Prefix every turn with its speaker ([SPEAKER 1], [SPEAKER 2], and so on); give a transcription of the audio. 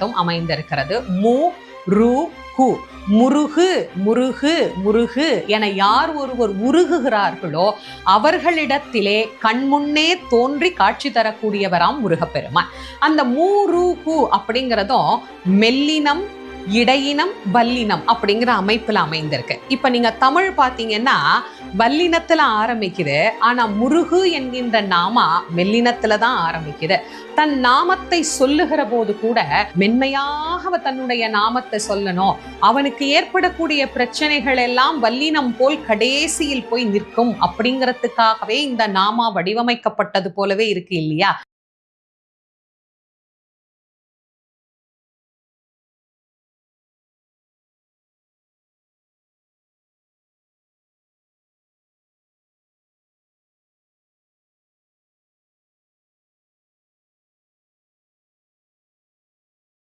[SPEAKER 1] மட்டும் அமைந்திருக்கிறது. மு ரு கு, முருகு முருகு முருகு என யார் ஒருவர் உருகுகிறார்களோ அவர்களிடத்திலே கண்முன்னே தோன்றி காட்சி தரக்கூடியவராம் முருகப்பெருமான். அந்த மு ரு கு அப்படிங்கிறதும் மெல்லினம், இடையினம், வல்லினம் அப்படிங்கிற அமைப்புல அமைந்திருக்கு. இப்ப நீங்க தமிழ் பாத்தீங்கன்னா வல்லினத்துல ஆரம்பிக்குது, ஆனா முருகு என்கின்ற நாமா மெல்லினத்துல தான் ஆரம்பிக்குது. தன் நாமத்தை சொல்லுகிற போது கூட மென்மையாக தன்னுடைய நாமத்தை சொல்லணும், அவனுக்கு ஏற்படக்கூடிய பிரச்சனைகள் எல்லாம் வல்லினம் போல் கடைசியில் போய் நிற்கும் அப்படிங்கிறதுக்காகவே இந்த நாமா வடிவமைக்கப்பட்டது போலவே இருக்கு இல்லையா?